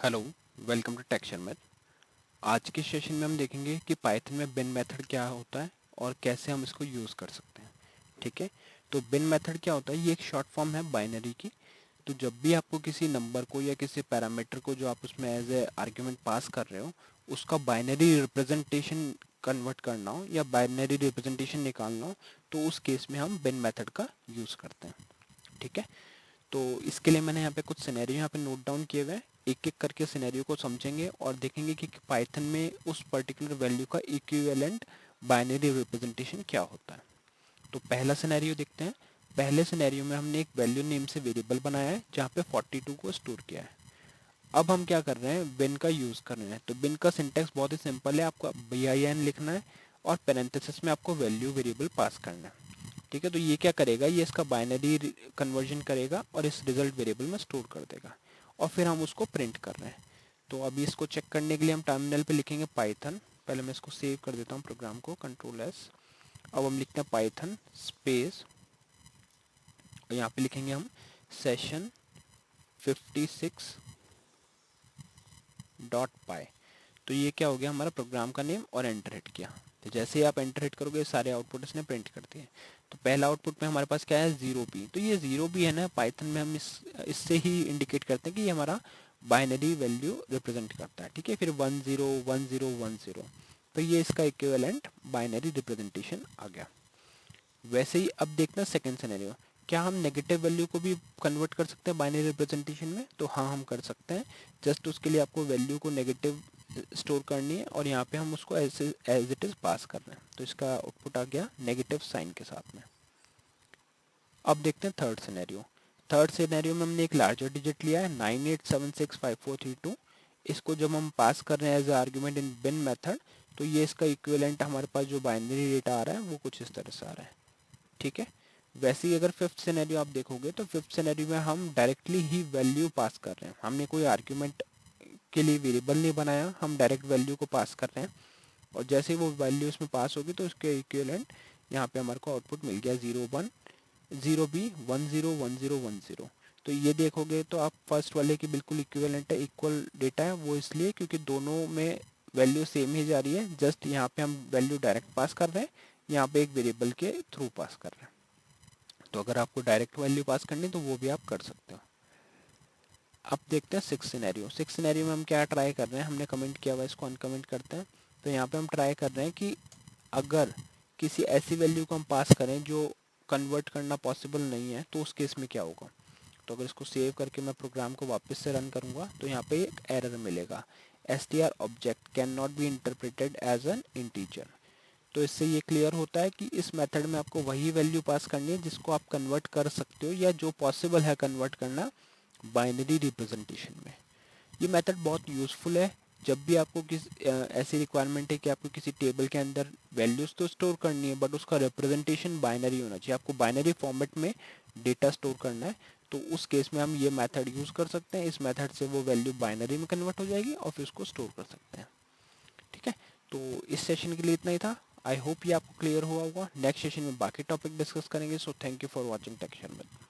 Hello, welcome to texture math. आज के session में हम देखेंगे कि पाइथन में बिन मेथड क्या होता है और कैसे हम इसको यूज़ कर सकते हैं। ठीक है, तो बिन मेथड क्या होता है? ये एक शॉर्ट फॉर्म है बाइनरी की। तो जब भी आपको किसी नंबर को या किसी पैरामीटर को जो आप उसमें एज ए आर्ग्यूमेंट पास कर रहे हो, उसका बाइनरी रिप्रेजेंटेशन कन्वर्ट करना हो या बाइनरी रिप्रेजेंटेशन निकालना हो, तो उस केस में हम बिन मेथड का यूज़ करते हैं। ठीक है, तो इसके लिए मैंने यहाँ पे कुछ सिनेरियो यहाँ पे नोट डाउन किए हुए हैं। एक एक करके सिनेरियो को समझेंगे और देखेंगे कि पाइथन में उस पर्टिकुलर वैल्यू का इक्विवेलेंट बाइनरी रिप्रेजेंटेशन क्या होता है। तो पहला सिनेरियो देखते हैं। पहले सिनेरियो में हमने एक वैल्यू नेम से वेरिएबल बनाया है जहाँ पे 42 को स्टोर किया है। अब हम क्या कर रहे हैं? बिन का यूज़ कर रहे हैं। तो बिन का सिंटेक्स बहुत ही सिंपल है, आपको bin लिखना है और पेरेंथेसिस में आपको वैल्यू वेरिएबल पास करना है। ठीक है, तो ये क्या करेगा? ये इसका बाइनरी कन्वर्जन करेगा और इस रिजल्ट वेरिएबल में स्टोर कर देगा और फिर हम उसको प्रिंट कर रहे हैं। तो अभी इसको चेक करने के लिए हम टर्मिनल पे लिखेंगे पाइथन। पहले मैं इसको सेव कर देता हूँ प्रोग्राम को, कंट्रोल एस। अब हम लिखते हैं पाइथन स्पेस और यहाँ पे लिखेंगे हम सेशन 56 डॉट पाई। तो ये क्या हो गया? हमारा प्रोग्राम का नेम और एंटर हिट किया। तो जैसे ही आप एंटर हिट करोगे सारे आउटपुट इसने प्रिंट कर दिए। तो पहला आउटपुट में हमारे पास क्या है? 0p। तो ये 0p है ना, पाइथन में हम इससे ही इंडिकेट करते हैं कि ये हमारा बाइनरी वैल्यू रिप्रेजेंट करता है। ठीक है, फिर 101010। तो ये इसका इक्विवेलेंट बाइनरी रिप्रेजेंटेशन आ गया। वैसे ही अब देखना सेकेंड सिनेरियो। क्या हम नेगेटिव वैल्यू को भी कन्वर्ट कर सकते हैं बाइनरी रिप्रेजेंटेशन में? तो हाँ, हम कर सकते हैं। जस्ट उसके लिए आपको वैल्यू को नेगेटिव स्टोर करनी है और यहाँ पे हम उसको एज इट इज़ पास कर रहे हैं। तो इसका आउटपुट आ गया नेगेटिव साइन के साथ में। अब देखते हैं थर्ड सिनेरियो। थर्ड सिनेरियो में हमने एक लार्जर डिजिट लिया है 98765432। इसको जब हम पास कर रहे हैं as a argument in bin method, तो ये इसका इक्विवेलेंट हमारे पास जो बाइनरी डेटा आ रहा है वो कुछ इस तरह से आ रहा है। ठीक है, वैसे ही अगर फिफ्थ सिनेरियो आप देखोगे तो फिफ्थ सिनेरियो में हम डायरेक्टली ही वैल्यू पास कर रहे हैं। हमने कोई आर्ग्यूमेंट के लिए वेरिएबल नहीं बनाया, हम डायरेक्ट वैल्यू को पास कर रहे हैं और जैसे ही वो वैल्यू इसमें पास होगी तो उसके इक्विवेलेंट यहाँ पे हमारे को आउटपुट मिल गया 0 1 0 b 101010। तो ये देखोगे तो आप फर्स्ट वाले की बिल्कुल इक्विवेलेंट है, इक्वल डेटा है। वो इसलिए क्योंकि दोनों में वैल्यू सेम ही जा रही है, जस्ट यहाँ पे हम वैल्यू डायरेक्ट पास कर रहे हैं, यहाँ पे एक वेरिएबल के थ्रू पास कर रहे हैं। तो अगर आपको डायरेक्ट वैल्यू पास करनी तो वो भी आप कर सकते हो। अब देखते हैं सिक्स सिनेरियो। सिक्स सिनेरियो में हम क्या ट्राई कर रहे हैं? हमने कमेंट किया हुआ, इसको अनकमेंट करते हैं। तो यहाँ पे हम ट्राई कर रहे हैं कि अगर किसी ऐसी वैल्यू को हम पास करें जो कन्वर्ट करना पॉसिबल नहीं है तो उस केस में क्या होगा। तो अगर इसको सेव करके मैं प्रोग्राम को वापस से रन करूँगा तो यहाँ पे एक एरर मिलेगा, str object can not be interpreted as an integer. तो इससे ये क्लियर होता है कि इस मेथड में आपको वही वैल्यू पास करनी है जिसको आप कन्वर्ट कर सकते हो या जो पॉसिबल है कन्वर्ट करना बाइनरी रिप्रेजेंटेशन में। ये मेथड बहुत यूज़फुल है जब भी आपको ऐसी रिक्वायरमेंट है कि आपको किसी टेबल के अंदर वैल्यूज़ तो स्टोर करनी है बट उसका रिप्रेजेंटेशन बाइनरी होना चाहिए, आपको बाइनरी फॉर्मेट में डेटा स्टोर करना है। तो उस केस में हम ये मेथड यूज़ कर सकते हैं। इस मेथड से वो वैल्यू बाइनरी में कन्वर्ट हो जाएगी और फिर उसको स्टोर कर सकते हैं। ठीक है, तो इस सेशन के लिए इतना ही था। आई होप ये आपको क्लियर हुआ होगा। नेक्स्ट सेशन में बाकी टॉपिक डिस्कस करेंगे। So thank you for watching texture math.